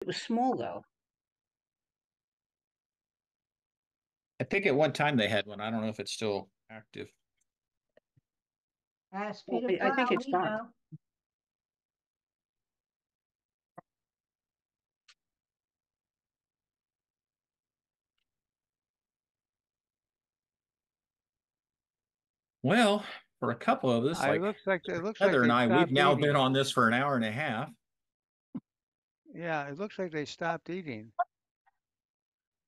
It was small though. I think at one time they had one. I don't know if it's still active. Ask Well, Peter I think Plow, it's we fine. know. Well, for a couple of us, like it looks like Heather and they I, we've stopped now been eating. on this for an hour and a half. Yeah, it looks like they stopped eating.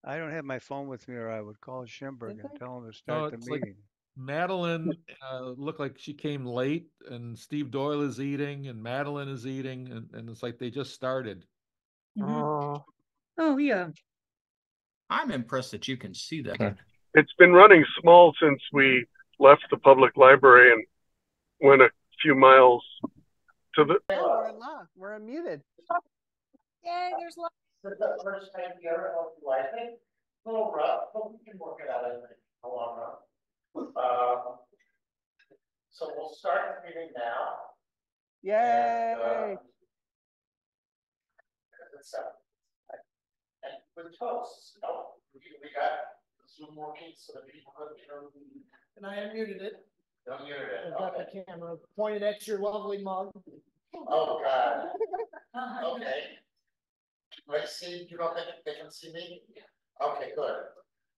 I don't have my phone with me, or I would call Schimberg and tell him to start the it's like meeting. Madeline looked like she came late, and Steve Doyle is eating, and Madeline is eating, and it's like they just started. Mhm. Oh, yeah. I'm impressed that you can see that. It's been running small since we left the public library and went a few miles to the. Oh, we're unlocked. We're unmuted. Yay, there's love. The first time here of the life, a little rough, but we can work it out in the long run. So we'll start the meeting now. Yay! And with toasts, we got Zoom working so that people could turn. And I unmuted it. Unmuted it. I've got the camera pointed at your lovely mug. Oh, God. Okay. Let's see, you don't think they can see me? Okay, good.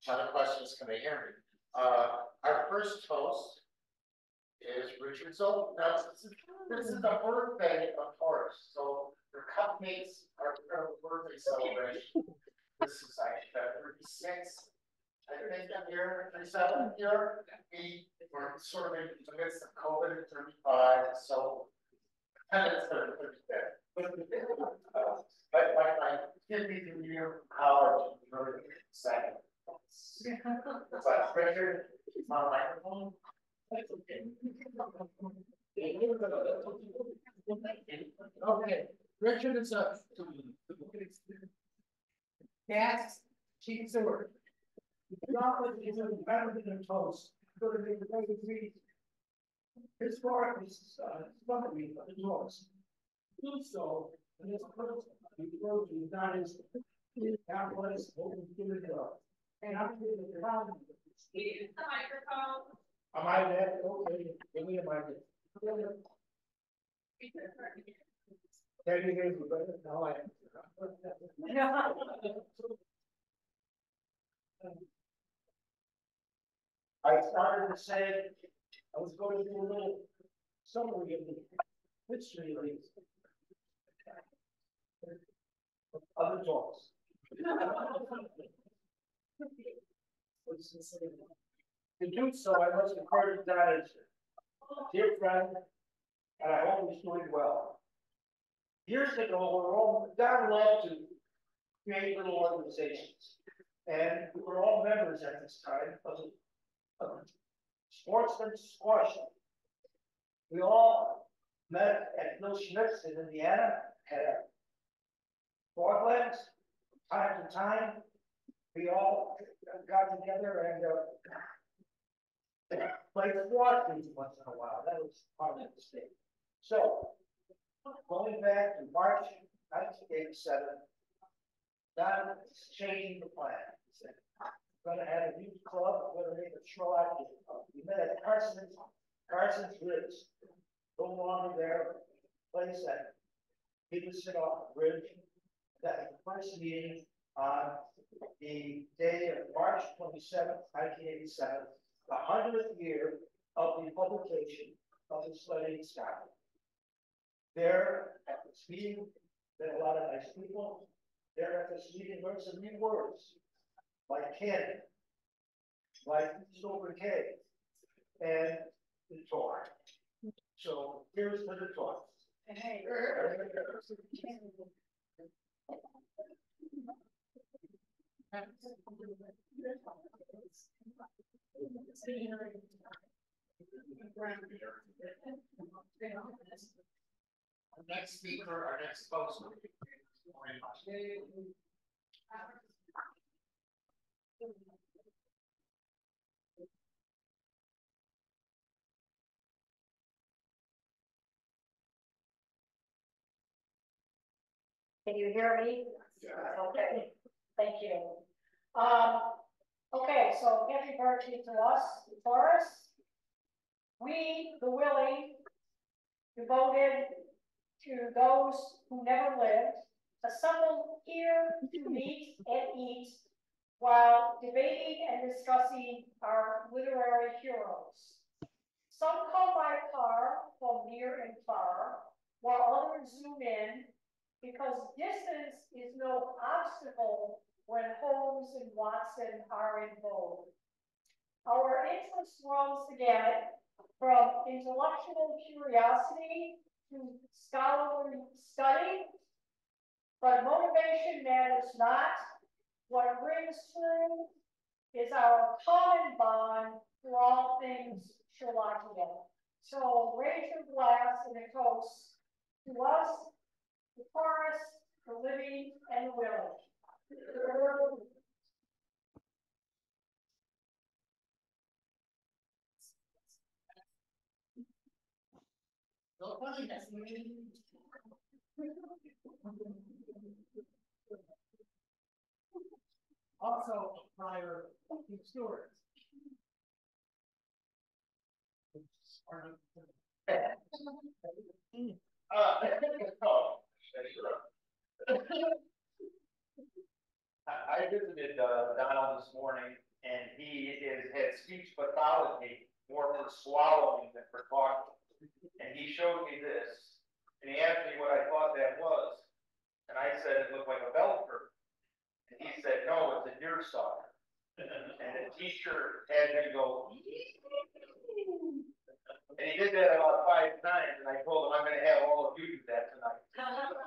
Other questions, can they hear me? Our first toast is Richard Zoll. Now, this is the birthday of Taurus, so your cupcakes are a birthday celebration. This is actually 36. I think I'm here, 37 here. We were sort of in the midst of COVID at 35, so kind of sort of but my 50th year of college was very exciting. It's like Richard, it's not a microphone. Okay, Richard is up. Yes, Chief Stewart. Chocolate is better than toast. His part is funny, but the toast. Do so, and this person, he not his capitalist, and I'm going to round. Use the microphone. Am I there? Okay, give me a mic. Can you hear me better? No, I. I started to say, I was going to do a little summary of the history of these other talks. To do so, I must encourage that as a dear friend, and I hope he's doing well. Years ago, we were all down love to create little organizations, and we were all members at this time of Sportsman Squash. We all met at Bill Schmitz's in Indiana, had frog legs. From time to time, we all got together and played squash once in a while. That was part of the state. So, going back to March 1987, Don is changing the plan. He said, we're going to have a youth club, we're going to make a Sherlock club. We met at Carson's Ridge. No longer there, place that people sit off the bridge. That was the first meeting on the day of March 27th, 1987, the 100th year of the publication of the study in Scotland. There at this meeting, there are a lot of nice people. There at this meeting, learned some new words like cannon, like sobriquet, and the talk. So here's to the talk. Hey. Our next speaker, our next host. Can you hear me? Okay, thank you. Okay, so happy birthday to us, the Taurus. We, the Willie, devoted to those who never lived, assembled here to meet and eat while debating and discussing our literary heroes. Some come by car from near and far, while others zoom in, because distance is no obstacle when Holmes and Watson are in vogue. Our interest runs the gamut from intellectual curiosity to scholarly study, but motivation matters not. What rings true is our common bond for all things Sherlockian. So raise your glass in a toast to us, the forest, the living, and the willing. Also, prior stewards. I visited Donald this morning, and he had speech pathology more for swallowing than for talking. And he showed me this, and he asked me what I thought that was, and I said it looked like a bell curve. And he said, no, it's a deerstalker. And the teacher had him go, and he did that about 5 times, and I told him I'm going to have all of you do that tonight.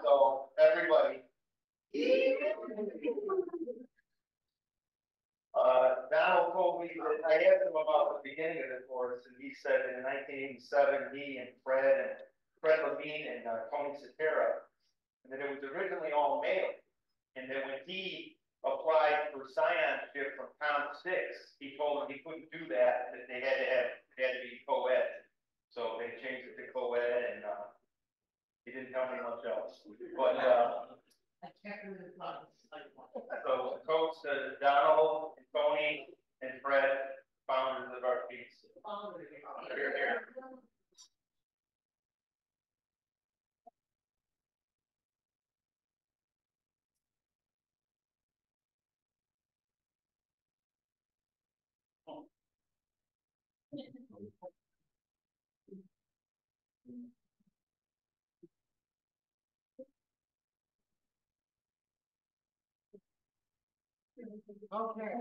So everybody. Donald told me that I asked him about the beginning of the course, and he said in 1987, he and Fred Levine and Tony Cetera, and that it was originally all male, and that when he applied for scionship from Tom Six, he told him he couldn't do that, that they had to be co-ed. So they changed it to co-ed, and he didn't tell me much else. But I can't really love so coach Donald, and Tony, and Fred, founders of our piece. Here, here. Okay.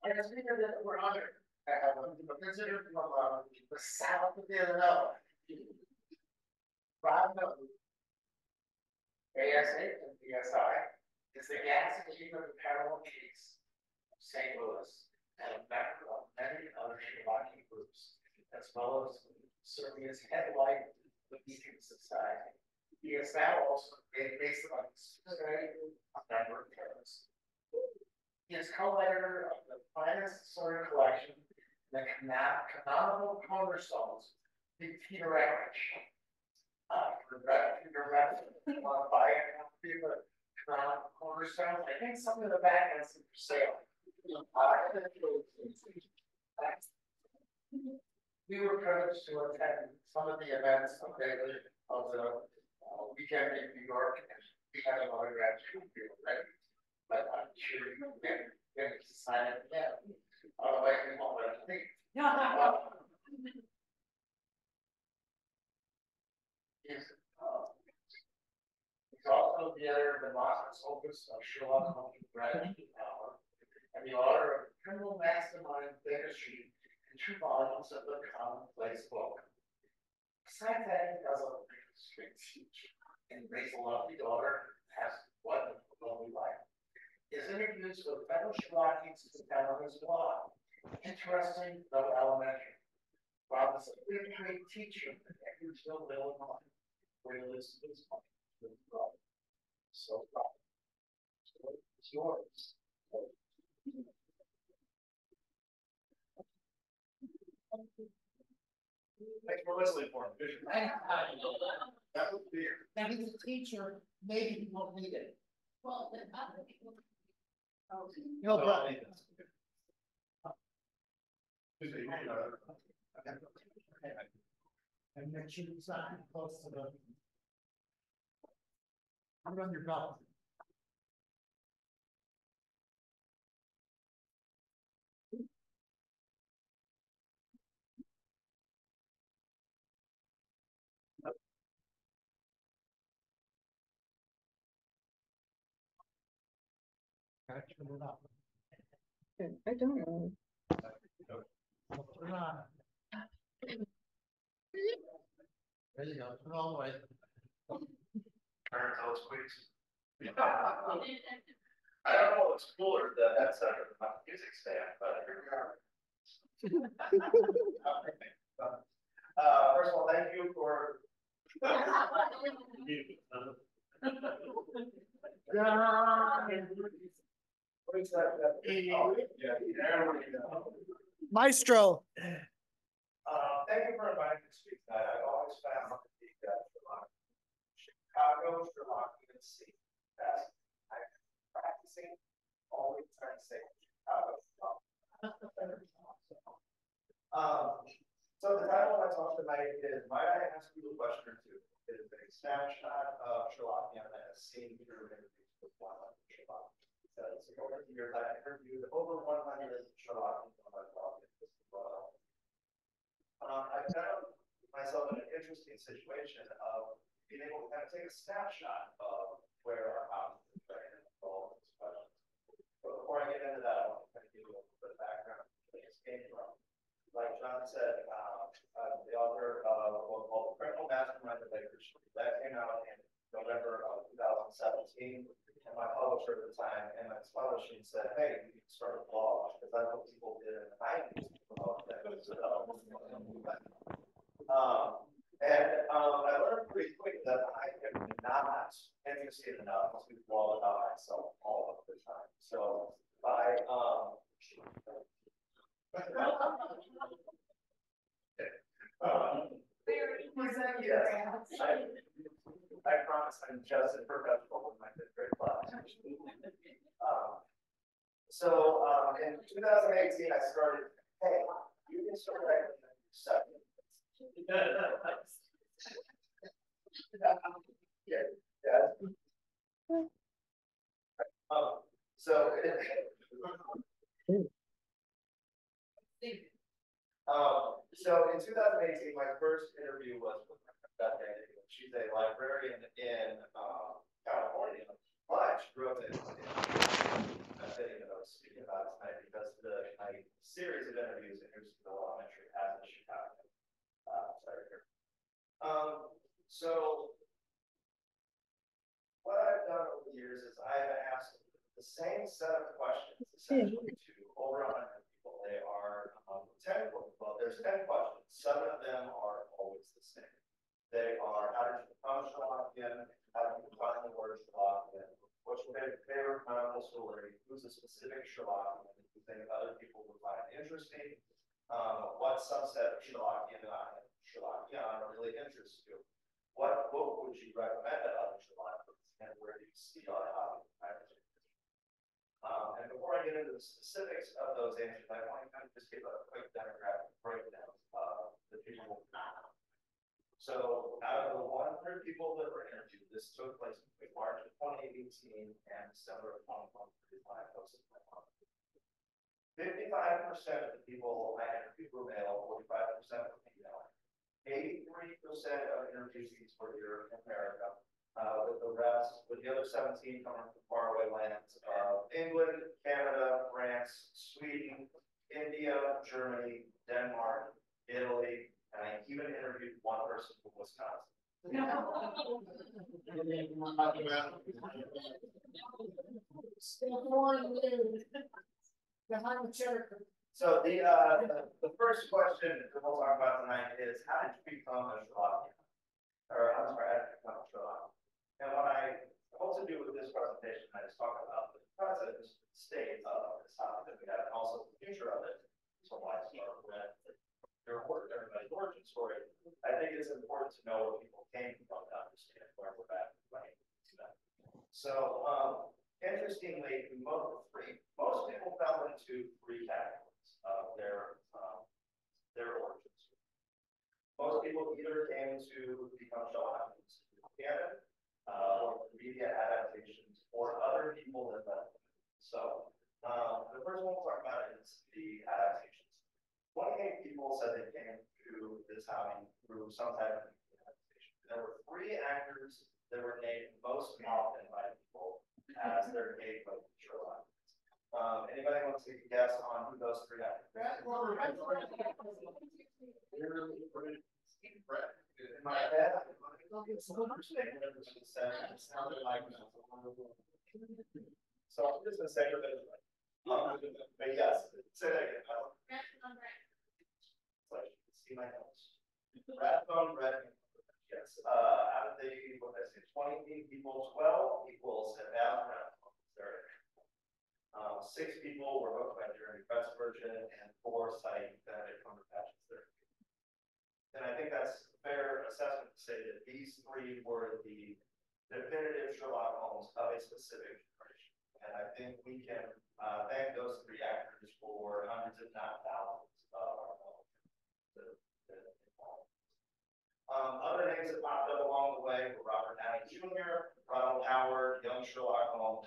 And it's because that we're under. Considered from the south of Illinois. Rob ASA and BSI is the gas achievement of the parallel case of St. Louis and a member of many other Sherlockian groups, as well as serving as headlight of the Beacon Society. He is now also based on a number of terms. He is co-editor of the finest sort of collection, the canonical cornerstones, Big Peter Average. If you want to buy a copy of the canonical cornerstones, I think some of the back has some for sale. We were privileged to attend some of the events of the weekend in New York, and we had an autograph ready. But I'm sure you can get to sign it again. Otherwise, we won't let it be. He's also the editor of the Moscow's Opus of Sherlock Holmes' Gratitude Power, and the author of Criminal Mastermind Bigotry and 2 volumes of the Commonplace Book. Besides that, he does a street teach and raise a lovely daughter, has one lovely life. His interviews with fellow Sherlockians is found on his blog. Interesting, though elementary. Bob is a great teacher at Edwardsville, Illinois, where he lives with his mother. So, it's yours. Thanks for listening for me. That would be. That is a teacher, maybe he won't need it. Well, then other people. No problem. And make sure it's not too close to the. Put it on your belt. I don't know. Put it on. There you go, put it all the way. Turn those squeaks. I don't know what's cooler, the headset or the music stand, but here we are. First of all, thank you for. Maestro. Thank you for inviting me to speak tonight. I've always found the Chicago Sherlockian scene best. I'm practicing, always trying to say Chicago. So the title of my talk tonight is "Might I Ask You a Question or Two?" It is a snapshot of Sherlockian as seen through interviews with 100 Sherlock. So over the years, I interviewed over 100 Sherlockians on my blog. I found myself in an interesting situation of being able to kind of take a snapshot of where our houses are trained and all of these questions. But before I get into that, I want to kind of give you a little bit of background where this came from. Like John said, the author of a book called Criminal Mastermind of Lakers, that came out in November of 2017. And my publisher at the time, MS Publishing, said, "Hey, you can start a blog," because that's what people did in the 90s. I learned pretty quick that I am not interested enough to blog about myself all of the time. So by I promise I'm just as professional with my fifth grade class. In 2018, I started, hey, you can start writing second. So in 2018, my first interview was with Beth Andy. She's a librarian in California, but she grew up in I didn't even know I was speaking about it tonight because my series of interviews in Houston Elementary has in Chicago. Sorry here. So what I've done over the years is I have asked the same set of questions essentially to over 100 people. They are 10. Well, there's 10 questions. 7 of them are always the same. They are: how did you become Sherlockian? How did you find the word Sherlockian? What's your favorite medical story? Who's a specific Sherlockian that you think other people would find interesting? What subset of Sherlockian really interests you? What book would you recommend to other Sherlockians? And where do you see our hobby? And before I get into the specifics of those answers, I want to kind of just give a quick demographic breakdown of the people. So out of the 100 people that were interviewed, this took place between March of 2018 and December of 2023 when I posted my blog. 55% of the people I interviewed were male, 45% were female. 83% of interviewees were here in America, with the other 17 coming from faraway lands of England, Canada, France, Sweden, India, Germany, Denmark, Italy, and I even interviewed one person from Wisconsin. So the first question that we'll talk about tonight is: how did you become a Sherlockian? Or I'm sorry, how did you become a Sherlockian? And what I hope to do with this presentation, I just talk about the present state of this topic that we have, and also the future of it. So why start with everybody's origin story think it's important to know where people came from to understand where we're at. Right? So, interestingly, most people fell into three categories of their origins. Most people either came to become shamans in Canada, or media adaptations, or other people that left. So, the first one we'll talk about is the adaptations. 28 people said they came to this hobby through some type of adaptation. There were 3 actors that were named most often by people as their gateway to Sherlock. Anybody want to take a guess on who those 3 actors? In my head, so I'm just gonna say but yes, say that again. See my notes. Rathbone red. Yes. Out of the, what did I say, 20 people, 12 people said that rathbone. 6 people were hooked by Jeremy Pressburgen, and 4 cite Benedict Cumberbatch's there. And I think that's a fair assessment to say that these 3 were the definitive Sherlock Holmes of a specific generation. And I think we can thank those 3 actors for hundreds, if not thousands, of our other names that popped up along the way were Robert Downey Jr., Ronald Howard, young Sherlock Holmes.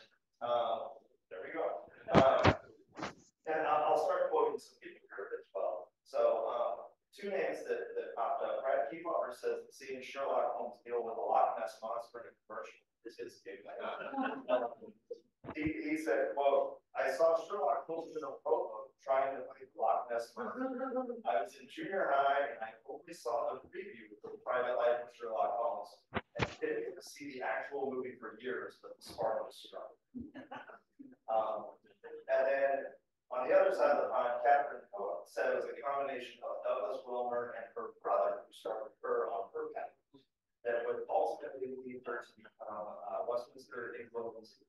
There we go. And I'll start quoting some people here as well. So, 2 names that popped up. Brad Kefauver says that seeing Sherlock Holmes deal with a Loch Ness monster in a commercial is his gig. He said, "Well, I saw Sherlock Holmes in a rowboat trying to fight Loch Ness monster. I was in junior high and I only saw the preview for the Private Life of Sherlock Holmes and didn't get to see the actual movie for years, but the spark was strong." And then on the other side of the pond, Catherine said it was a combination of Douglas Wilmer and her brother who started her on her path that would ultimately lead her to become Westminster England's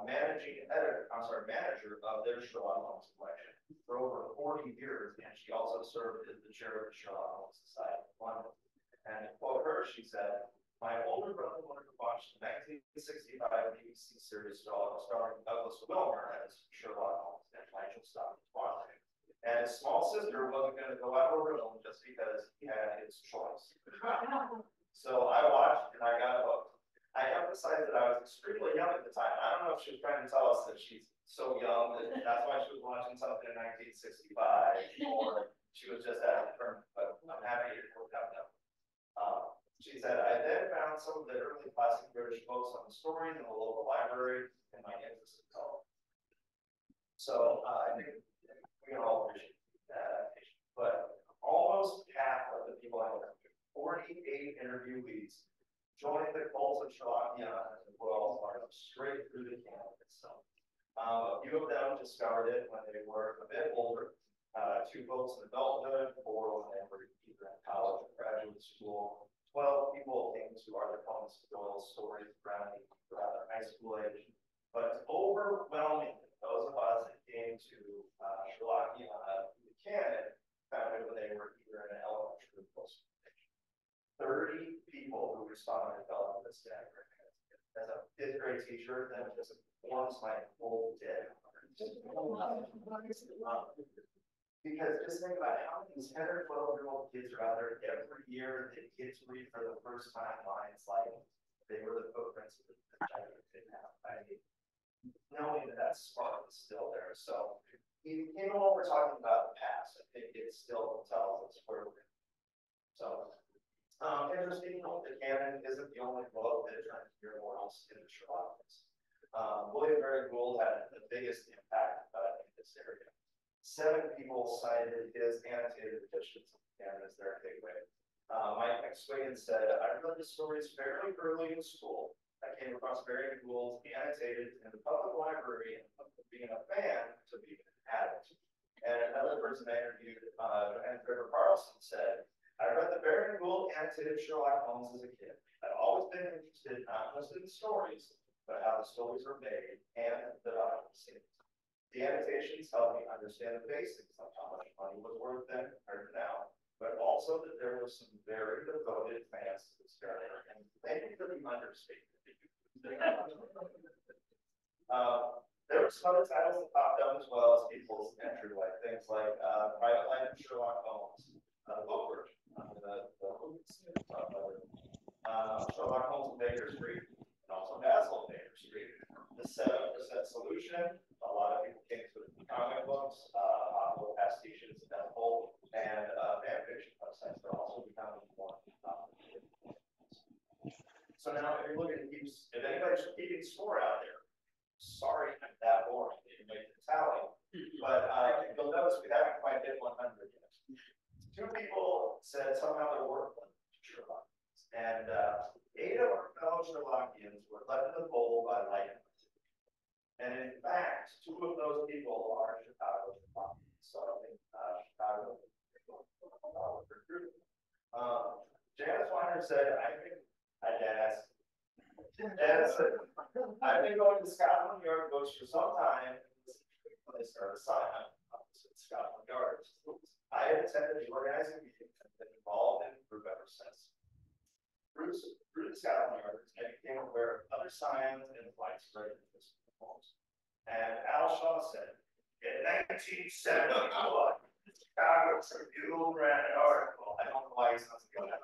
manager of their Sherlock Holmes collection for over 40 years, and she also served as the chair of the Sherlock Holmes Society of London. And to quote her, she said, "My older brother wanted to watch the 1965 BBC series starring Douglas Wilmer as Sherlock Holmes, and Nigel stopped watching. And his small sister wasn't going to go out of the room just because he had his choice. So I watched and I got hooked. I emphasized that I was extremely young at the time. I don't know if she was trying to tell us that she's so young that that's why she was watching something in 1965, or she was just at a tournament, but I'm happy it worked out now. She said, I then found some of the early classic British books on the stories in the local library and my interest in color. So I think we can all appreciate that. But almost half of the people I interviewed, 48 interviewees, joined the cult of Sherlockiana as well, straight through the canon itself. A few of them discovered it when they were a bit older. 2 folks in adulthood, 4 when they were either in college or graduate school. 12 people came to Arthur Conan Doyle's stories around the high school age. But overwhelmingly, those of us that came to Sherlockiana, the canon, found it when they were either in an elementary or middle school age. 30 people who responded fell into this category. As a 5th grade teacher, that just warms my whole day. Because just think about how many 10 or 12-year-old kids are out there every year that get to read for the first time lines like they were the footprints of the giant kidnap. I mean, knowing that spark is still there. So even when we're talking about the past, I think it still tells us where we're going. So interesting, the canon isn't the only book that tries to hear more else in the Sherlock Holmes. William Barry Gould had the biggest impact in this area. 7 people cited his annotated editions of the canon as their gateway. Mike McSween said, I read the stories fairly early in school. I came across Barry Gould's annotated in the public library, and being a fan to being an addict. And another person I interviewed, and Trevor Carlson, said, I read the Barry Gould annotated Sherlock Holmes as a kid. I've always been interested not just in the stories, but how the stories are made and the behind the scenes. The annotations help me understand the basics of how much money was worth then or now, but also that there were some very devoted fans to this character, and maybe the understatement. There were some other titles that popped up as well as people's entry, like things like Private Life of Sherlock Holmes, the book version, Sherlock Holmes and Baker Street, and also Basil and Baker Street. The 7% solution, a lot of people came to the comic books, popular pastiches as a whole, and fan fiction websites are also becoming more popular. So now, if you're looking to keep, if anybody's keeping score out there, sorry, I'm that boring. Didn't make the tally, but you'll notice we haven't quite hit 100 yet. 2 people said somehow there were Sherlock, and 8 of our fellow Sherlockians were left in the bowl by lightning. And in fact, 2 of those people are Chicago Sherlockians. So I think Chicago. Janice Weiner said, Janice said, I've been going to Scotland Yard books for some time. When they started signing up at Scotland Yard, I have attended the organizing meeting and been involved in the group ever since. Through the Scotland Yard, I became aware of other signs and widespread interest in homes. And Al Shaw said, in 1971, Chicago Tribune ran an article. I don't know why he's not going to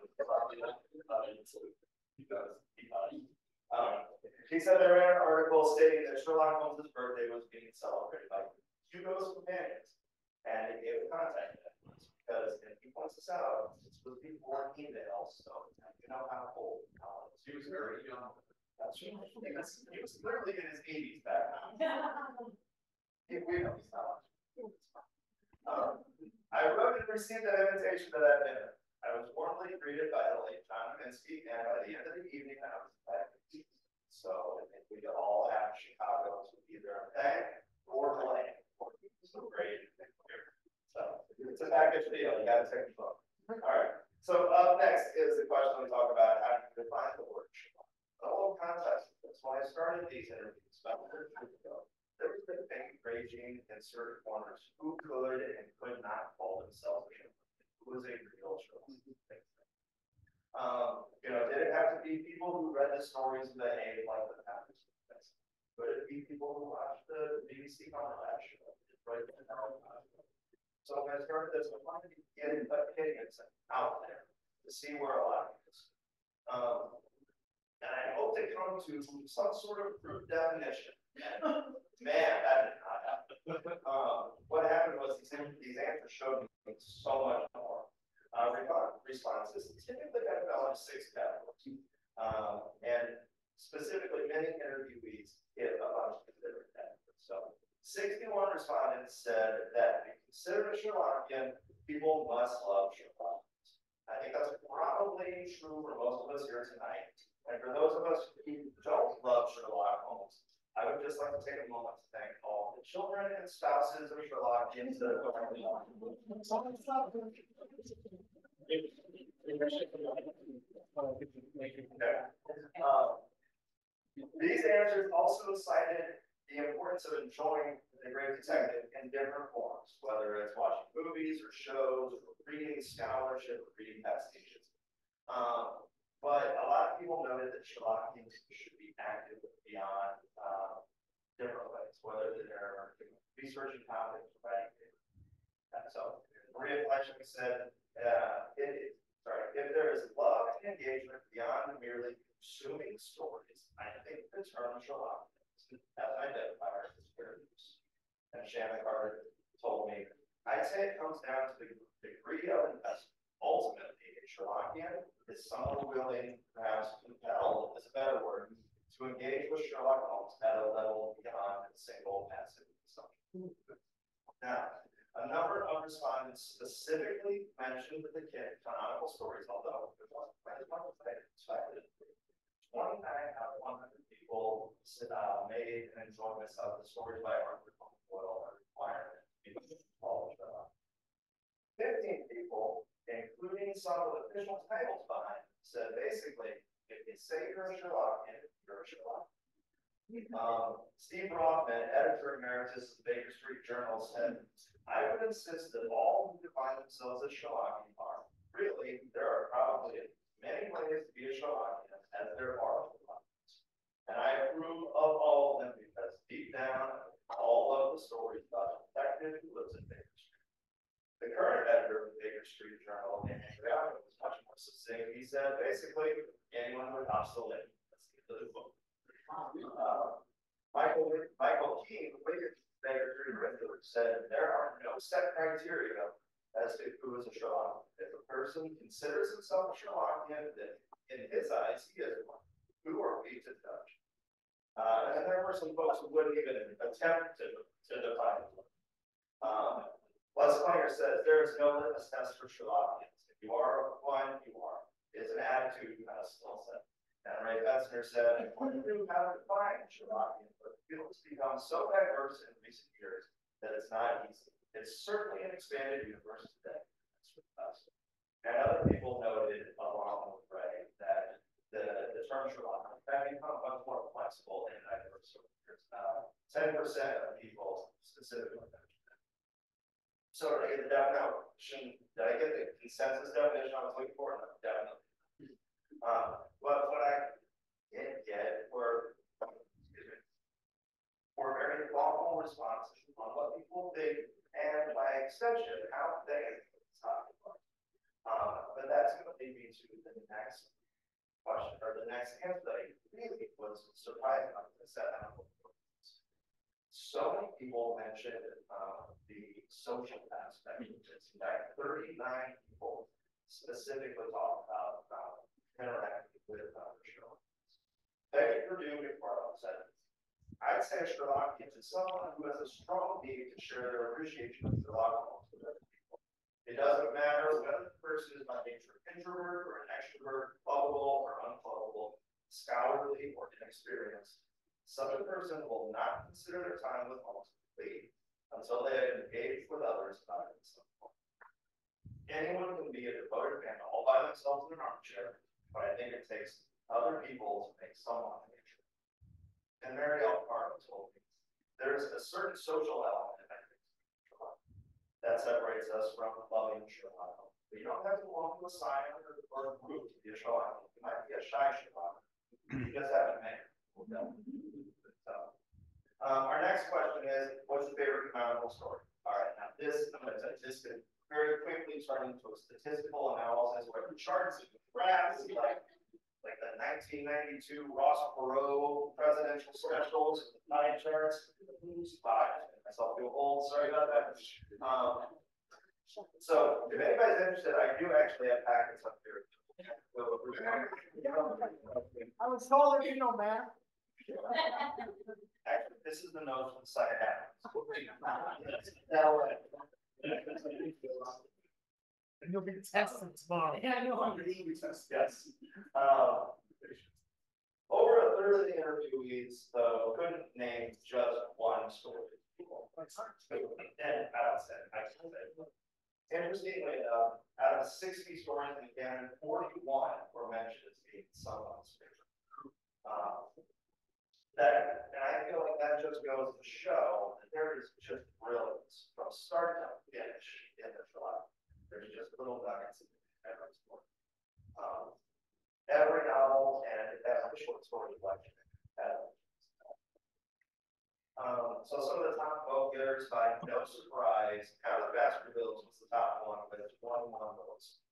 he said they ran an article stating that Sherlock Holmes' birthday was being celebrated by Hugo's companions, and he gave a contact address because, and he points this out, this was before email, so you know how old he was very young. He was literally in his 80s back then. We know he's not. I wrote and received an invitation to that dinner. I was warmly greeted by the late John Minsky, and by the end of the evening, I was back. So I think we all have Chicago to either a bank or land. So great. So it's a package deal. You got to take the book. All right. So up next is the question we talk about how to define the word Sherlock. The whole context. That's why I started these interviews about 100 years ago. There was a debate raging in certain corners who could and could not call themselves a Sherlock. Who was a real Sherlock? Did it have to be people who read the stories and behaved like the Packers? Could it be people who watched the BBC Conrad show? Right? So when I started this, I wanted to get opinions out there to see where a lot of it is. And I hope to come to some sort of group definition. Man, that did not happen. What happened was these answers showed me so much more. Responses typically kind of fell into 6 categories. And specifically, many interviewees hit a bunch of different categories. So 61 respondents said that if you consider a Sherlockian, people must love Sherlock. I think that's probably true for most of us here tonight. And for those of us who don't love Sherlock Holmes, I would just like to take a moment to thank all the children and spouses of Sherlockians that have these answers also cited the importance of enjoying The Great Detective in different forms, whether it's watching movies or shows, or reading scholarship, or reading pastiches. But a lot of people noted that Sherlockians should be active beyond different ways, whether they're researching topics or writing papers. So Maria Fleischman said, if there is love and engagement beyond merely consuming stories, I think the term Sherlockians as identifiers is fair use. And Shannon Carter told me, I'd say it comes down to the degree of investment. Ultimately, a Sherlockian is someone willing, perhaps compelled is a better word, to engage with Sherlock Holmes at a level beyond a single passive consumption. Now, a number of respondents specifically mentioned the canonical stories, although it wasn't quite as much as they expected. 29 out of 100 people made an enjoyment of the stories by Arthur Conan Doyle a requirement to be followed up. 15 people, including some of the official titles behind, said basically, if you say you're a Sherlockian, you're a Sherlock. Steve Rothman, editor emeritus of the Baker Street Journal, said, I would insist that all who define themselves as Sherlockian are really, there are probably many ways to be a show audience as there are show audience. And I approve of all of them because deep down, all of the stories about a detective who lives in Baker Street. The current editor of the Baker Street Journal, Andrew Allen, was much more succinct. He said, basically, anyone with hostile name. That's the end of the book. Michael Keane, the Baker Street Journal, said there are no set criteria as to who is a Sherlock. If a person considers himself a Sherlockian, then in his eyes, he is one. Who are we to judge? And there were some folks who wouldn't even attempt to define it. Les Kleiner says there is no litmus test for Sherlockians. If you are one, you are. It's an attitude, not a skill set. And Ray Betzner said, we knew how to define Sherlockian, but the field has become so diverse in recent years that it's not easy. It's certainly an expanded universe today. That's with us. And other people noted, along with Ray, that the term Sherlock has become much more flexible and diverse over years. 10% of people specifically mentioned that. So did I get the definition? Did I get the consensus definition I was looking for? No, definitely. But what I did get were very thoughtful responses on what people think, and by extension, how they talk about. But that's going to lead me to the next question, or the next answer that I really was surprised about. So many people mentioned the social aspect of this. In fact, 39 people specifically talk about interacting with Sherlock. Becky Purdue McFarland said, I'd say Sherlock is someone who has a strong need to share their appreciation of Sherlock Holmes with other people. It doesn't matter whether the person is by nature an introvert or an extrovert, lovable or unlovable, scholarly or inexperienced. Such a person will not consider their time with Holmes complete until they have engaged with others about it at some point. Anyone can be a devoted fan all by themselves in an armchair, but I think it takes other people to make someone an introvert. And Mary Alfaro told me there's a certain social element that separates us from loving Sherlock. But you don't have to belong to a sign or a group to be a Sherlock. You might be a shy Sherlock. You just haven't met. Our next question is, what's your favorite canonical story? All right, now this, I'm going to just very quickly turn into a statistical analysis where the charts and graphs, like the 1992 Ross Perot presidential specials, pie charts. Myself feel old, sorry about that. So if anybody's interested, I do actually have packets up here. I was told that you know math. Actually, this is the notes from the second half. And you'll be tested tomorrow. Yeah, I know. I'm going to test. Yes. Over a third of the interviewees, though, couldn't name just one story. Interestingly enough, out of 60 stories in the canon, 41 were mentioned as being someone's favorite. And I feel like that just goes to show that there is just brilliance from start to finish in the trial. There's just little nuggets in every story. Every novel and every short story collection. So some of the top vote getters, by no surprise, Out of the Baskervilles was the top one with 21 votes.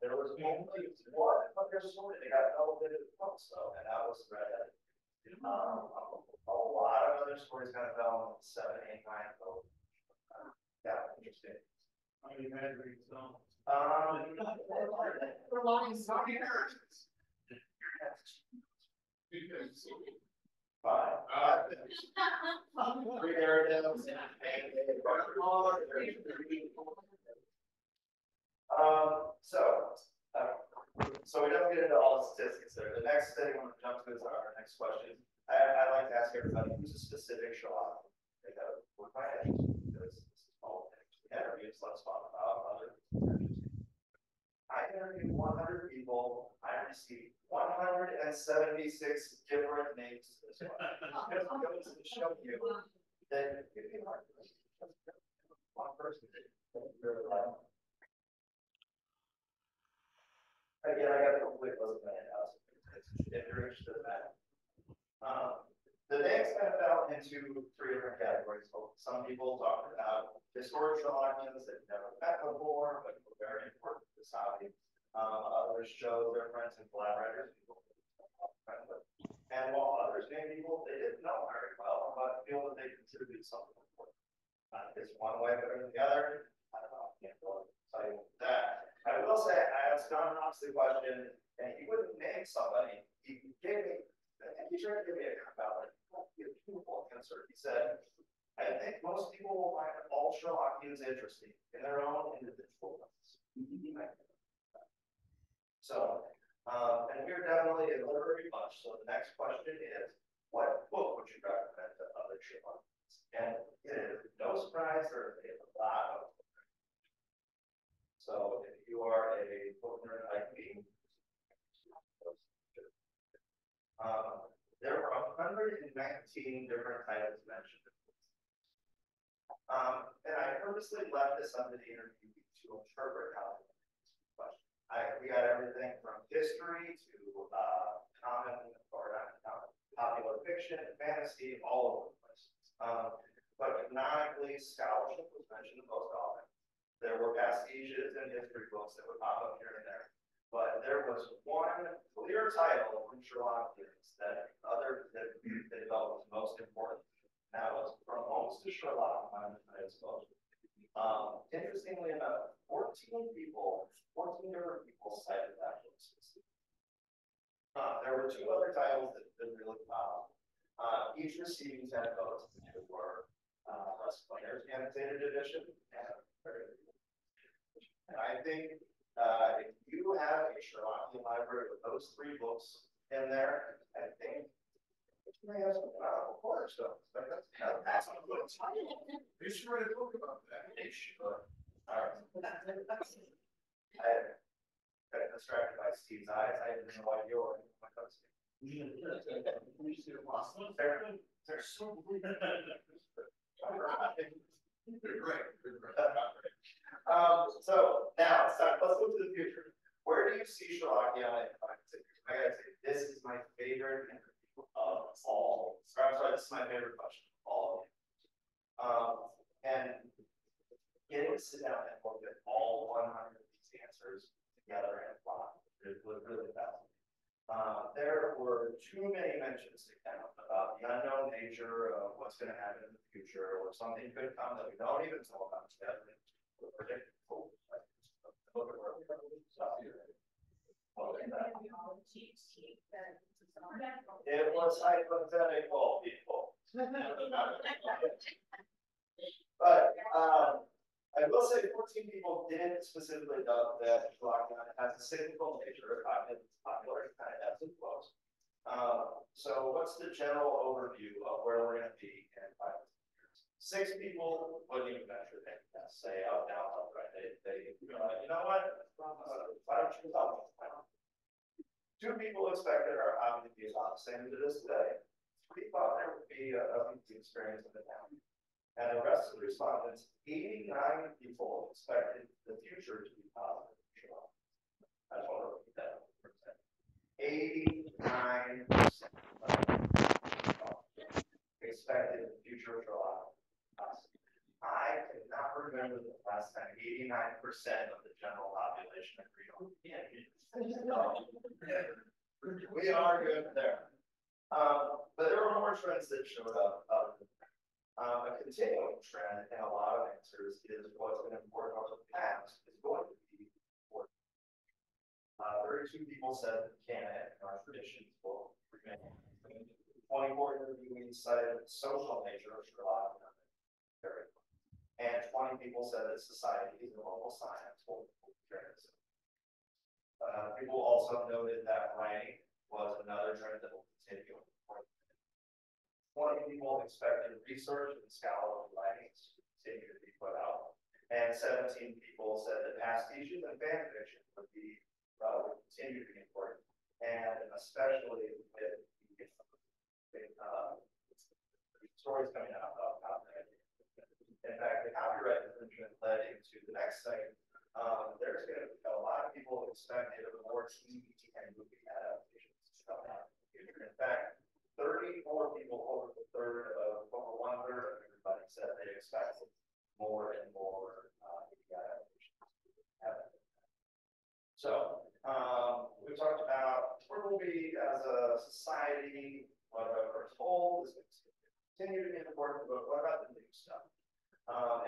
There was only one other story that got double-digit votes, though, and that was Red Head. A lot of other stories kind of fell in 7, 8, 9 votes. Yeah, interesting. How many measuring zones? We're lying. Five. Three narratives. So we don't get into all the statistics there. The next thing I'm going to jump to is our next question. I like to ask everybody who's a specific Sherlock. With my edges, because this is all interviews. Let's talk about other interviews. I interviewed 100 people. I received 176 different names to this one. Because it goes to show you that if you are one person, into three different categories. So some people talk about historic Sherlockians that never met before, but were very important to this hobby. Others show their friends and collaborators, people and while others name people they didn't know very well, but feel that they contributed something important. It's one way better than the other. I don't know, I can't really tell you that. I will say, I asked Don Knox the question, and he wouldn't name somebody. He gave me, and he tried to give me a cop-out, but he had a beautiful answer. He said, I think most people will find all Sherlockians interesting in their own individual ways. So, and we're definitely a literary bunch. So the next question is, what book would you recommend to other Sherlockians? And it is no surprise, there's a lot of. So if you are a book nerd like me, there are 119 different titles mentioned. And I purposely left this on the interview to interpret how to answer this question. We got everything from history to common or not common, popular fiction, fantasy, all over the place. But canonically, scholarship was mentioned the most often. There were pastiches and history books that would pop up here and there. But there was one clear title from Sherlockians that they felt was most important. And that was From Holmes to Sherlock, I suppose. Interestingly enough, 14 different people cited that book. There were two other titles that really popped. Each receiving 10 votes. Two were Russ Player's annotated edition and I think if you have a Sherlockian library with those three books in there, I think you may have some cornerstones. That's a good title. You should write a book about that. You should. All right. I got distracted by Steve's eyes. I didn't know why you were in my cousin. They're so weird. They're great. So now let's look to the future. Where do you see Sherlockian in 5 to 6 years? I gotta say, this is my favorite interview of all. I'm sorry, this is my favorite question of all. And getting to sit down and look at all 100 of these answers together and plot it was really fascinating. There were too many mentions to count about the unknown nature of what's going to happen in the future, or something could come that we don't even know about yet. Predictable. It was hypothetical, people. But I will say 14 people did specifically note that Sherlockian has a cyclical nature. It's popular, kind of ebbs and flows. So what's the general overview of where we're going to be in 5 years? 6 people wouldn't even venture to say up, down, up, right? They you know what? Why don't you tell me? 2 people expected our hobby to be about the same as it is today. 3 thought there would be a weekly experience in the town. And the rest of the respondents, 89 people expected the future to be positive. I just want to repeat that for a second. 89% expected the future of Sherlock. I cannot remember the last time 89% of the general population agreed on. We are good there. But there were more trends that showed up. A continuing trend in a lot of answers is what's been important over the past is going to be important. 32 people said that canon and our traditions will remain. 24 interviewees cited the social nature of Sherlock, and 20 people said that society and local science will carry this. People also noted that writing was another trend that will continue. 20 people expected research and scholarly writings to continue to be put out, and 17 people said that pastiches and fan fiction would continue to be important, and especially with the stories coming out of copyright. In fact, the copyright infringement led into the next segment. There's going to be a lot of people expected more TV and movie adaptations coming out in the future. In fact, 34 people, over the third of more and more so we talked about where we'll be as a society, what our goal is going to continue to be important, but what about the new stuff?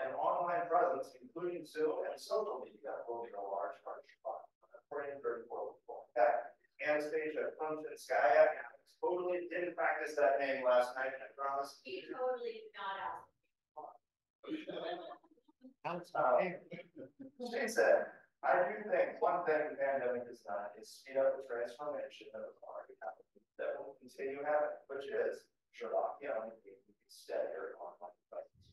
And online presence, including Zoom and social media, will be a large part of Shabbat. According to 34 people. In fact, Anastasia comes in Skya, and totally didn't practice that name last night, I promise. He totally did not ask. She said, I do think one thing the pandemic has done is speed up the transformation that was already happening, that will continue happening, which is Sherlock Young being steadier online devices.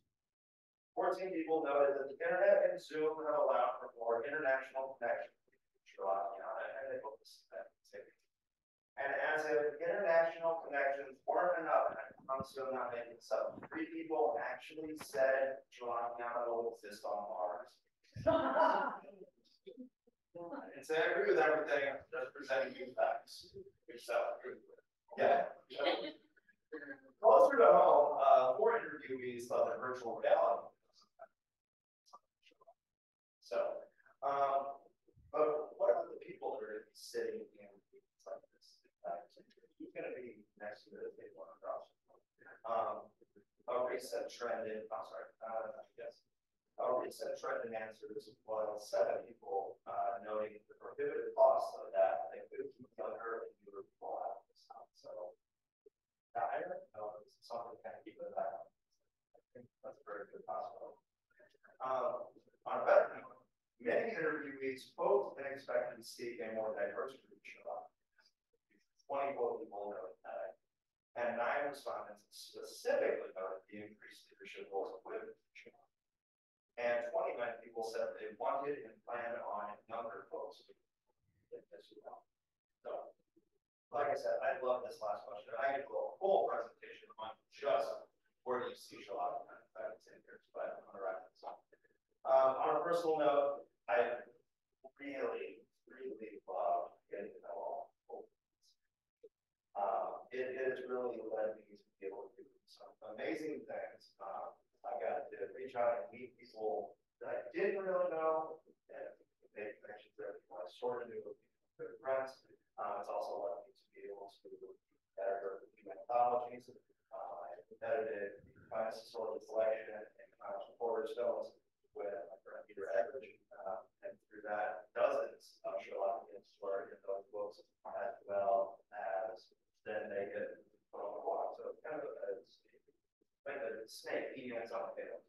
14 people noted that the internet and Zoom have allowed for more international connection between Sherlock Young, and they hope this is that continues. And as if international connections weren't enough, and I'm still not making this up, 3 people actually said Sherlock Young will exist on Mars. And say I agree with everything, I'm just presenting you facts. Yeah. Closer to home, 4 interviewees love their virtual reality. So, but what about the people that are going to be sitting in meetings like this? Who's going to be next to the table across? A recent trend in, I'm sorry, yes. A recent trend in answers was 7 people noting the prohibitive costs of that. They could keep younger and newer people out of this house. So I don't know, this is something to kind of keep in mind. I think that's a very good possibility. On a better note, many interviewees hoped and expected to see a more diverse group show up. 24 people noted that. And 9 respondents specifically noted the increased leadership roles of women. And 29 people said they wanted and planned on younger folks as well. So, like I said, I love this last question. I could do a whole presentation on just where do you see Sherlock in 10 years, but I'm going to wrap this up. On a personal note, I really love getting to know all people. It has really led me to be able to do some amazing things. I got to reach out and meet people that I didn't really know, and make connections there. I sort of knew good friends. It's also led me to be able to better human anthologies. I edited the finest historical selection and forward stones with my friend Peter Edridge, and through that, dozens of Sherlockian stories in those books, as well as then they get put on the block. So it's kind of like a snake eating its own tail.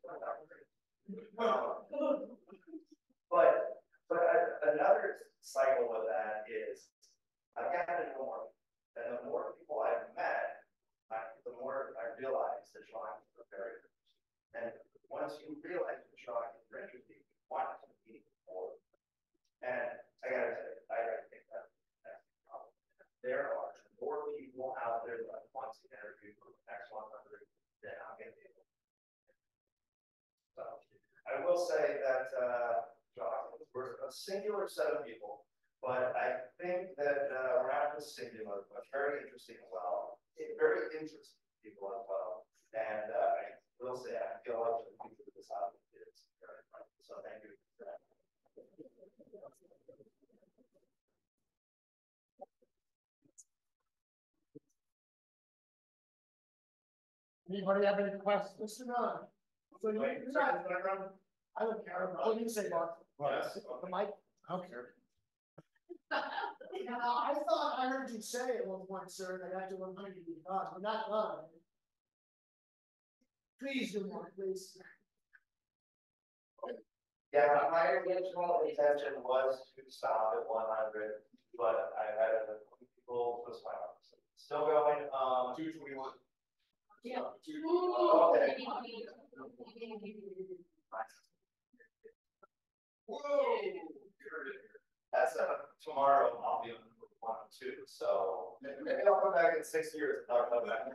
But another cycle with that is I've gotten to know more, and the more people I've met, the more I realize that Sherlockians are very interesting. And once you realize that Sherlockians are interesting, you want to meet more. And I gotta think that's the problem. There are more people out there that want to interview for the next 100 than I'm going to be able to. So I will say that we're a singular set of people, but I think that we're not just singular, but very interesting as well. Very interesting people as well. And I will say I feel like the future of this hobby is very bright. So thank you for that. Anybody have any questions? No. So you're not, I don't care. What do you say, Mark? Yes. The mic? I don't care. I thought I heard you say at one point, sir, that after 100 you be done. We're not done. Please do more, please. Yeah, my original intention was to stop at 100, but I had a people twist my arm. Still going. 221. Yeah. Okay. Whoa. That's tomorrow. I'll be on 1 2. So maybe I'll come back in 6 years and talk about that.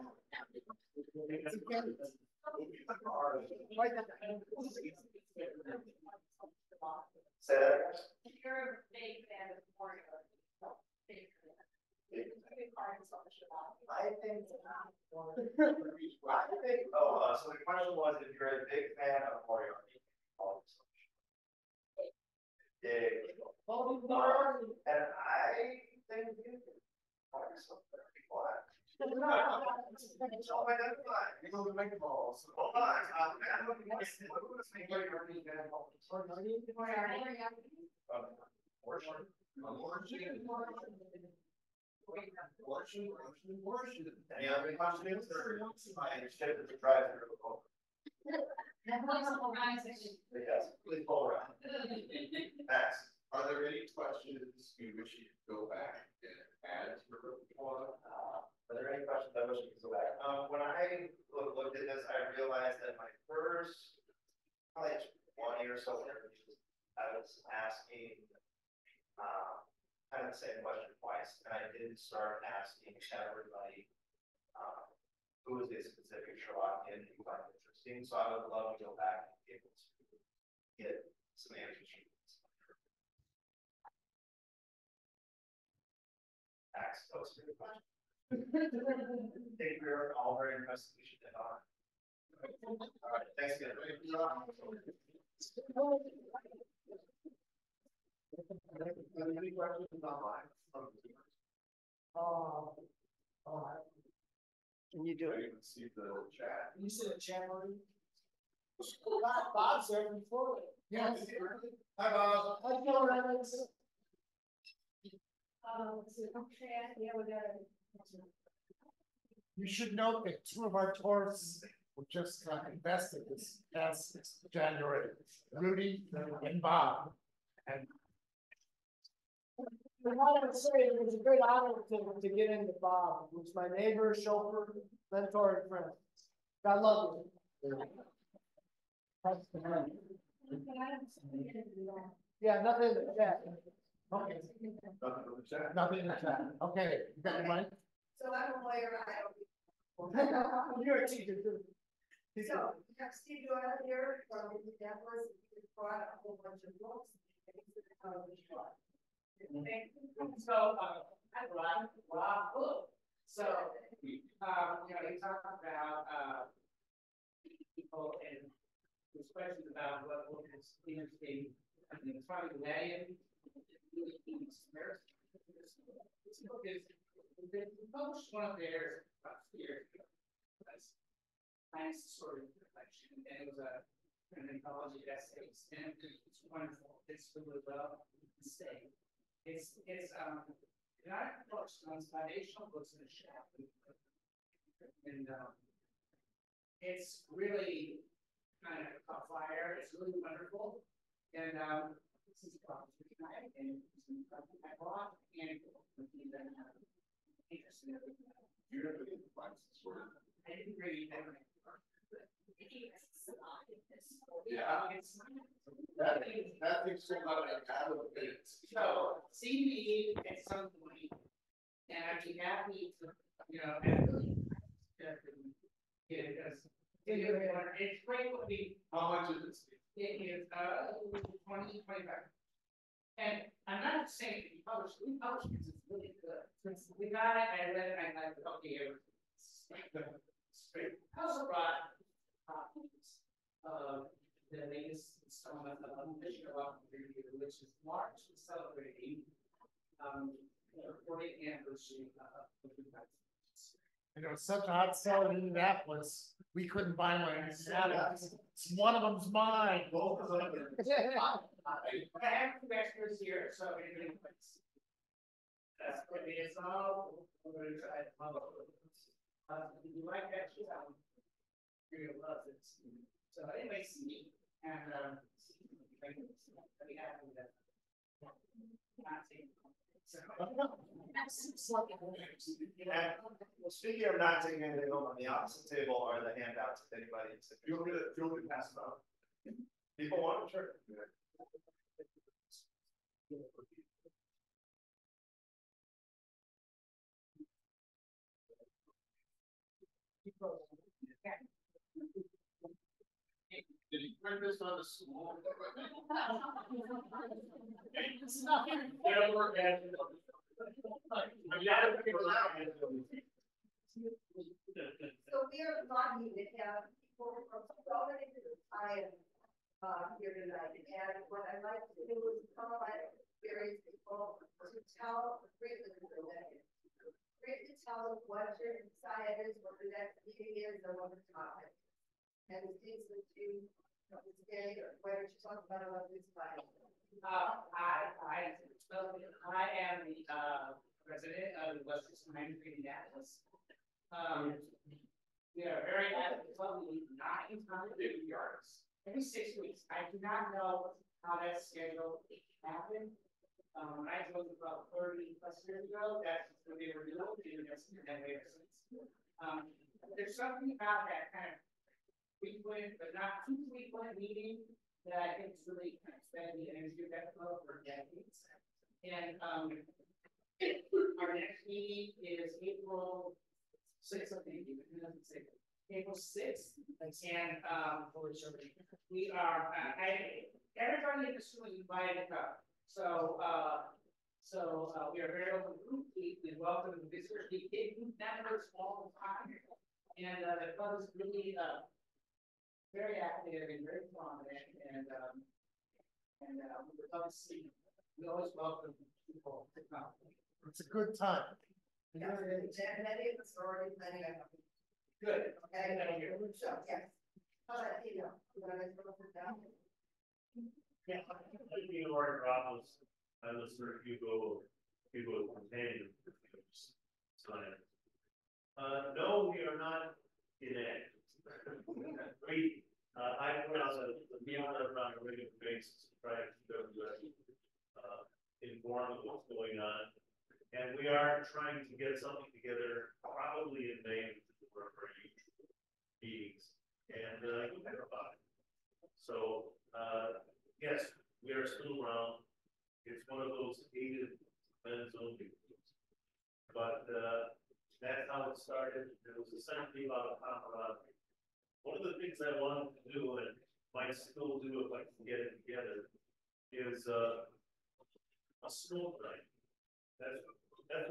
Say that again. You're a big fan of Warrior. I think. So the question was if you're a big fan of Moriarty. And I think you can find yourself there, be quiet. Oh, man, that's fine. You go to make balls. Hold on. Any other questions or I understand that the drive-through? Yes, please pull around. Next. Are there any questions you wish you could go back and add to your report? Are there any questions I wish we could go back? When I looked at this, I realized that my first, probably 20 or so interviews, I was asking kind of the same question twice, and I didn't start asking everybody who is a specific Sherlockian you find interesting. So I would love to go back and be able to get some answers from this. Ask those three questions. I think we're all very impressed. We should get on. All right, thanks again. Any questions online? Can you do I it? even see the chat. You see the chat already? Bob's there before. Yes. Hi, Bob. Hi, Joe Evans. You should note that 2 of our tourists were just invested this past January, Rudy and Bob. And I wanted to say it was a great honor to get into Bob, who's my neighbor, chauffeur, mentor, and friend. God love you. Yeah, nothing in the chat. Okay. Nothing in the chat. Okay, you got your mic? So I'm a lawyer, I don't. You're a teacher too. So, you have Steve Doyle here from Indianapolis, he brought a whole bunch of books. So, I'm Rob. So, you know, you talk about, people and there's questions about what is interesting. I mean, it's probably Latin. This book is, they published one of theirs about 2 years ago. That's nice sort of reflection, and it was an anthology of essays, and it's wonderful. It's really well stayed. It's not books, it's foundational books in the shop, and it's really kind of a fire. It's really wonderful, and this is probably tonight, and I bought and interesting. You have any advice for it? I didn't read that. Yeah. That thing's so out of it. So see me at some point, and I'd be happy to, you know, get it because it's frequently. How much is it? It is 20, 25. And I'm not saying that we publish because it's really good. Since we got it, I read it, and I thought, okay, straight. I also brought copies of the latest installment of Wondershare Filmora, which is March, celebrating the 40th anniversary of the And it was such a hot seller in Indianapolis, we couldn't buy one in Indianapolis. One of them's mine. Both of them. I have 2 extras here, so anything. That's what it is. All you like that shit out. You love it. So anyway, see, and pretty happy with that. And well, speaking of not taking anything home, on the opposite table are the handouts if anybody. Feel free to pass it out. People want, sure. Did you print this on the school? It's not here. So we are lucky to have people from so many different science here tonight, and what I like to do is come by experienced people to tell, greatly to tell them what your insight is, what the next meeting is, or what the topic. And the things that you know, today, or what you talk about this body. I am the president of the Western Science Indianapolis. We are very active. We meet 9 times a year, every 6 weeks. I do not know how that schedule happened. When I joined about 30 plus years ago, that's what they were doing. There's something about that kind of frequent, but not too frequent meeting that I think is really kind of spend the energy of that flow for decades. And our next meeting is April 6th, I think, April 6th. And we are, everybody in this room is invited to come. So we are very open group. We welcome visitors. We get new members all the time. And the club is really very active and very prominent. And we would love to see. We always welcome people to come. It's a good time. Yeah, and many of us are already planning on coming. Good. Okay, so, yes. How's that, you know, you want to throw it down? Yeah, I think you are problems. I listen to people contain sign. No, we are not inactive. I put out the meeting on a regular basis, try to keep everybody informed of what's going on. And we are trying to get something together probably in May for our usual meetings. And you'll hear about it. So yes, we are still around. It's one of those hated men's only groups. But that's how it started. It was essentially about a camaraderie. One of the things I wanted to do, and might still do if I can get it together, is a smoke night. That's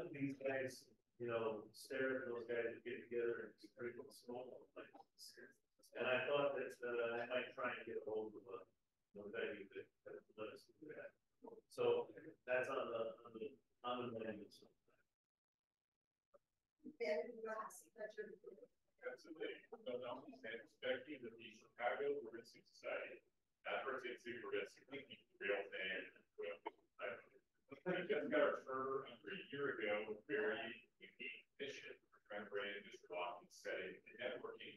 what these guys, you know, stare at those guys that get together and drink a smoke like this. And I thought that I might try and get a hold of a venue that let us do that. So that's on the menu. Absolutely. No, expecting to be Chicago Forensic Society. Not Forensic Forensic real thing. We just got our charter under a year ago with very unique mission for trying to bring this walking setting and networking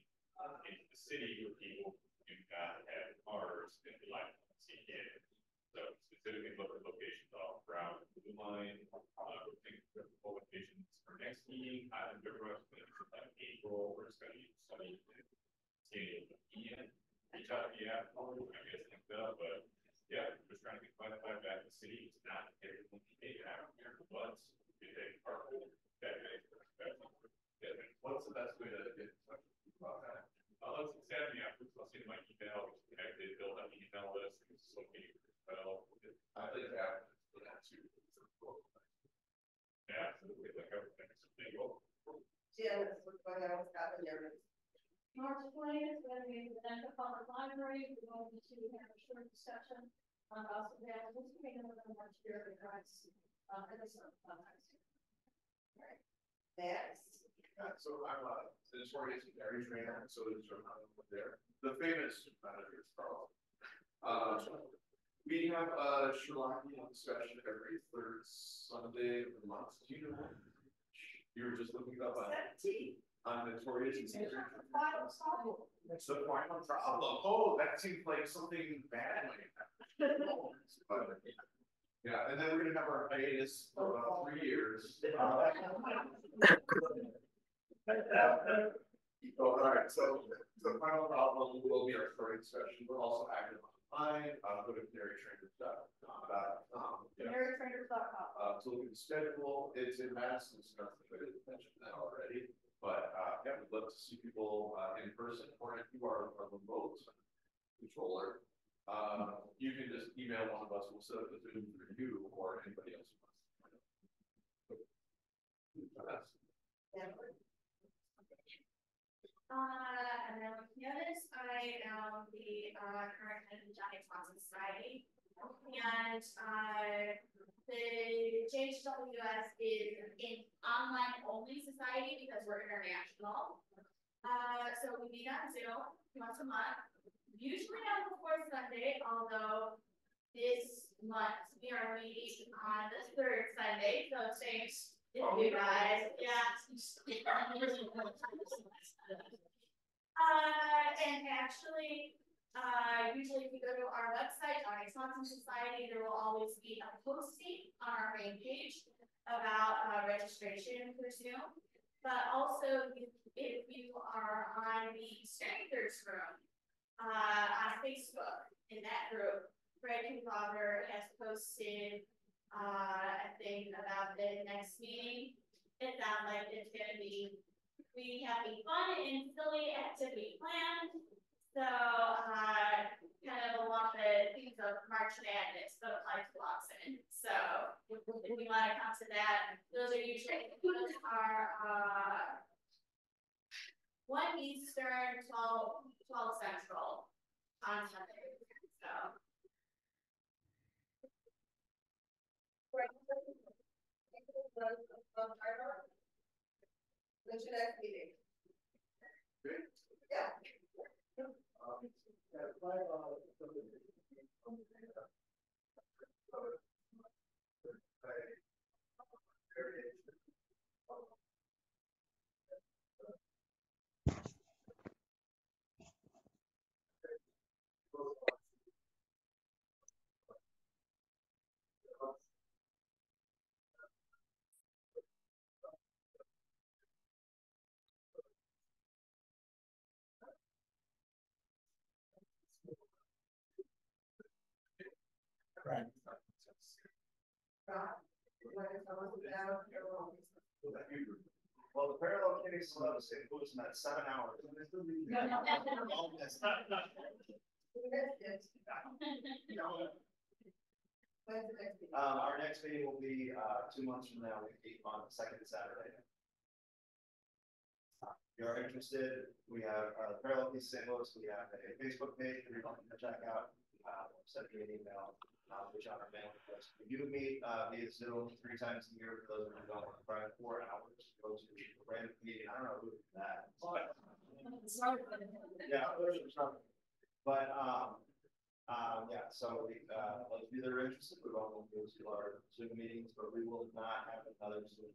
into the city where people do not have cars and like CK. So specifically look at locations all around the Blue Line. We're thinking of locations for next meeting. I don't remember like April, where it's going to be sunny and skating again. Reach out, yeah, I guess but yeah, just trying to get Wi-Fi back in the city. It's not everything you make out here, but if they carpool, that makes it. What's the best way to get in touch about that? Let's send me after. I'll send my email. They build an email list. It's so many. I think that too. Yeah, absolutely. Like everything. Yeah, let's look what else happened there. March 20th, when we present the public library, we're going to have a short discussion on also that this week of the March Spirit Rights and the Right. Next. So I'm a notorious dairy trainer, so there's there. The famous manager is Carl. We have a Sherlockian discussion every third Sunday of the month. Do you know? You were just looking up on notorious. It's the final problem. Oh, that seems like something bad might happen. Yeah, and then we're gonna have our hiatus for about 3 years. All right, so the final problem will be our story discussion. We're also active online. Go to dairytrainers.com. To look at the schedule, it's in Madison, Wisconsin. I didn't mention that already, but yeah, we'd love to see people in person, or if you are a remote controller, you can just email one of us. We'll set up the Zoom for you or anybody else who wants. And then with notice, I am the current head of the Johnny Thompson Society. And the JHWS is an online only society because we're international. So we meet on Zoom once a month, usually on the fourth Sunday, although this month we are meeting on the third Sunday, so thanks to you guys. Yeah. And actually, usually if you go to our website, our Wisconsin Society, there will always be a posting on our main page about registration for Zoom. But also, if you are on the Strangers Room on Facebook, in that group, Fred Father has posted a thing about the next meeting. It sounds like it's going to be, we have a fun and silly activity planned. So, kind of along the themes of March Madness, but applied to Lawson. So, if you want to come to that, those are 1 Eastern, 12 Central on Sunday. So. When's your next meeting? Yeah. Right. Well, the parallel kitty slow to say it was in that 7 hours. Our next meeting will be 2 months from now, on the second Saturday. If you're interested, we have Parallel Piece St. Louis, we have a Facebook page that you're going to check out. Send me an email, which on our mailing list. We do meet via Zoom 3 times a year for those who don't want to try 4 hours. Goes to a random meeting. I don't know who did that. Yeah, but yeah, so we those of you that are interested, we're going to go to our Zoom meetings, but we will not have another Zoom.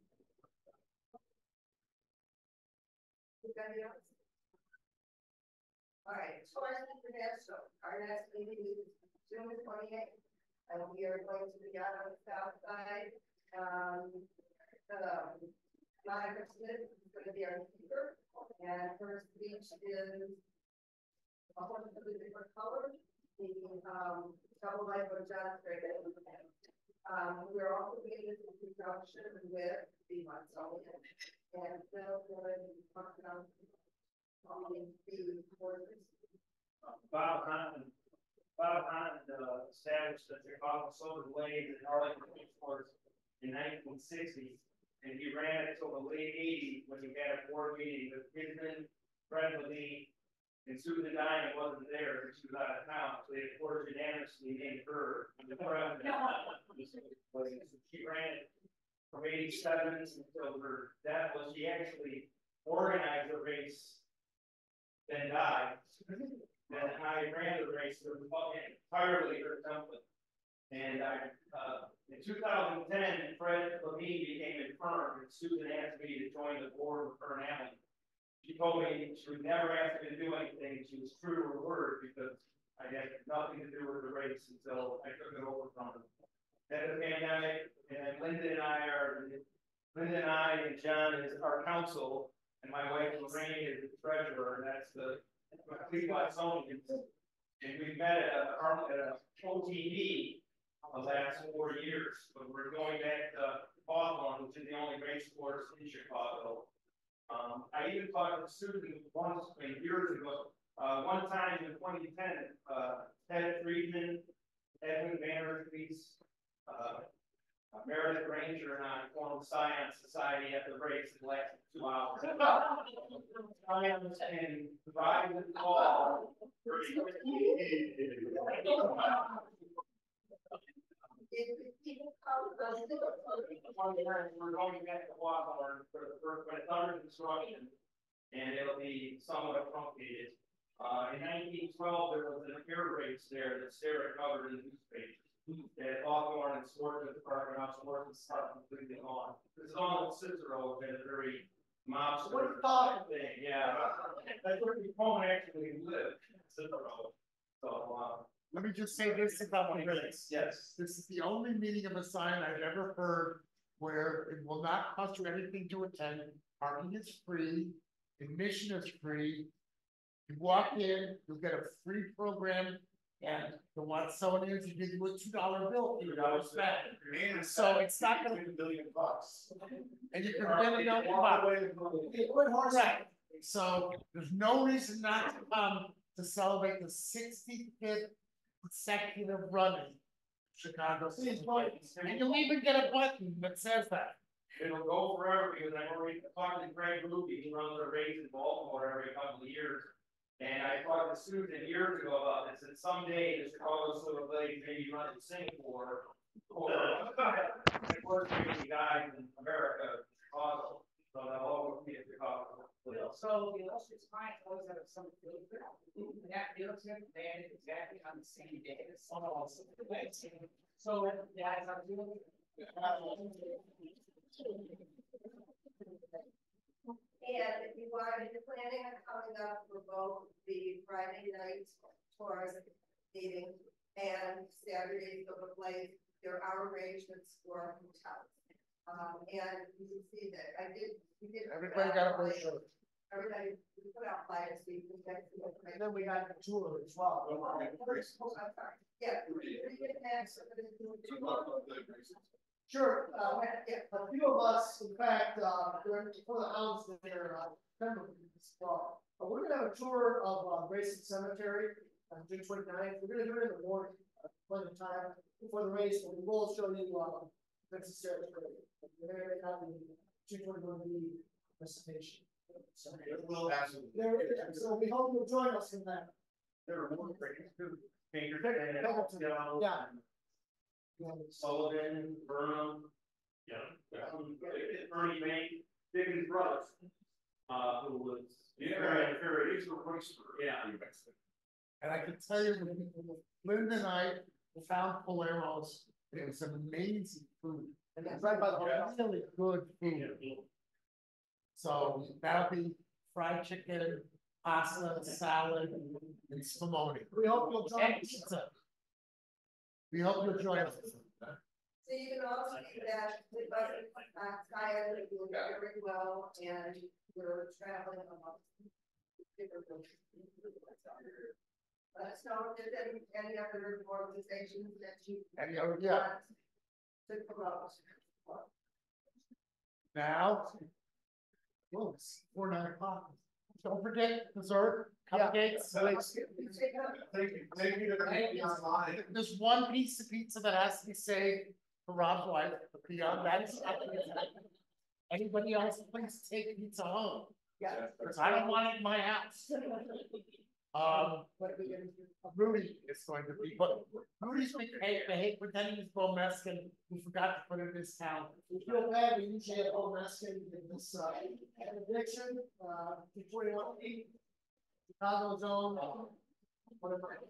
All right, Taurus International, our next meeting is June 28th, and we are going to be out on the south side. Monica Smith is going to be our speaker, and her speech is a whole completely different color, the double life of John Stragan. We're also being in conjunction with the Monsonia, and Phil will be talking about Bob Hunt established the Chicago Soda Blade in Arlington Sports in 1960, and he ran it until the late 80s when he had a board meeting with Kidman, Fred Levine, and Susan Diamond wasn't there because she was out of town, so they voted unanimously named her the president. She ran it from 87 until her death. Was she actually organized the race, then died. Then I ran the race entirely her template. And in 2010, Fred Levine became infirm, and Susan asked me to join the board with her and Alan. She told me she would never ask me to do anything. She was true to her word because I had nothing to do with the race until I took it over from her. Then the pandemic, and Linda and I and John is our council, and my wife Lorraine is the treasurer, and that's the Cleveland. And we've met at a OTD the last 4 years, but we're going back to Hawthorne, which is the only race course in Chicago. I even talked to Susan once years ago. One time in 2010, Ted Friedman, Edwin Vanderfleet, Meredith Ranger, and I formed Science Society at the race in less than 2 hours. Science and rise and fall. We're going back to Hawthorne for the first, but it's under construction. And it'll be somewhat truncated. In 1912, there was an air race there that Sarah covered in the newspapers. At Hawthorne and Sportsman's Park, and now Sportsman's Park completely gone. This is all Cicero, been a very mobster. What thought thing? Yeah, that's where the Coleman actually lived, Cicero. So, let me just say this about my race. yes. This is the only meeting of a sign I've ever heard where it will not cost you anything to attend. Parking is free, admission is free. You walk in, you'll get a free program, and the Watsonians, you give you a $2 bill, $2 back. So it's not gonna be $1 billion. And you can get a million bucks. Right. So there's no reason not to come to celebrate the 65th consecutive running Chicago. And you'll even get a button that says that. It'll go forever because I've already talked to Greg Ruby, he runs a race in Baltimore every couple of years. And I talked to Susan years ago about this, and someday the Chicago Silver Blades maybe run in Singapore, or of course, maybe guys in America, Chicago, so they'll always be at Chicago. So the illustrious client always have some field trip. That field trip landed exactly on the same day as some of us. So that is our field. And if you are planning on coming up for both the Friday night tours meeting and Saturday Silver Blade, there are arrangements for hotels. And you can see that we did. Everybody got a brochure. Everybody, we put out flyers, And then we got the tour as well. I'm sorry. Yeah. Sure, a few of us, in fact, during before the hounds there, we're gonna have a tour of Grayson Cemetery on June 29th. We're gonna do it in the morning, plenty of time before the race, and we'll show you Vincent Cemetery. We're gonna have the June 21 presentation. So We'll absolutely. so we hope you'll join us in that. There are more great Yeah. Sullivan, Burnham, Bernie May, Dickens' brothers, who was And I can tell you, Linda and I found Palero's. It was some amazing food. And that's right by the hotel. Really good food. So that'll be fried chicken, pasta, salad, and spumoni. We hope you'll join And us. pizza. We hope you'll join us. So you can also do that with us, Kaya, that you'll get very well, and we're traveling among different countries. Let us know if there's any other organizations that you. Any other, yeah. want to promote. Now. Well, it's 9:00. Don't forget dessert, cupcakes. There's one piece of pizza that has to be saved for Rob's wife, but beyond that, anybody else, please take pizza home. Yeah. Because I don't want it in my house. Rudy is going to be, but Rudy's pretending he's Bo Meskin. We forgot to put it in his town. We feel bad, we usually have Bo Meskin in this addiction, 241 Chicago zone. Whatever.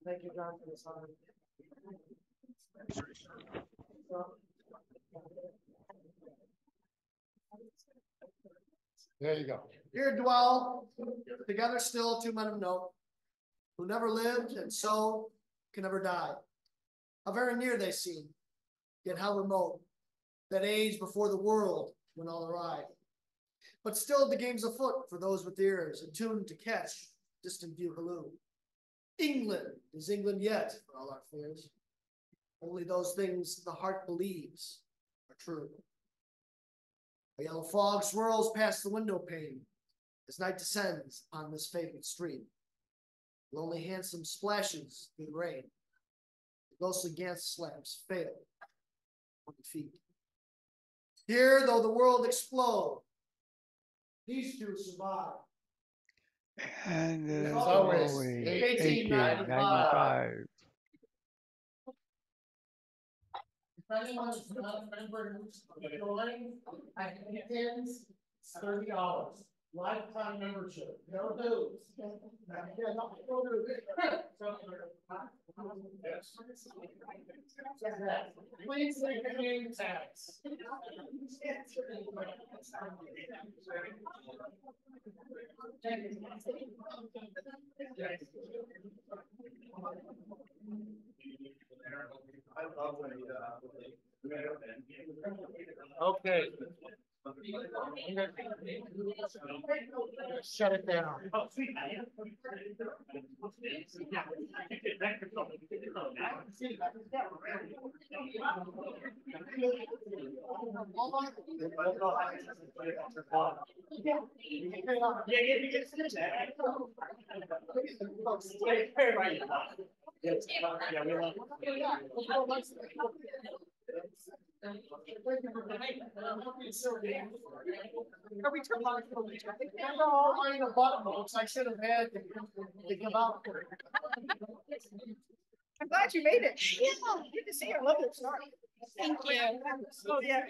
Thank you, John, for this honor. There you go. Here dwell together still two men of note, who never lived and so can never die. How very near they seem, yet how remote, that age before the world when all arrived. But still the game's afoot for those with ears attuned to catch distant view halloo. England is England yet, for all our fears. Only those things the heart believes are true. A yellow fog swirls past the window pane as night descends on this fabled street. Lonely hansom splashes through the rain. The ghostly gas lamps fail 20 feet. Here, though the world explode, these two survive. And As as always, always, 1895. 1895. If anyone's not a member who's joined, I can pins, $30. Lifetime membership, no dues. Please make a name tags. Okay. Shut it down. I should have had to come out. I'm glad you made it. Yeah, good to see you. I love your story. Thank you. Oh, yeah.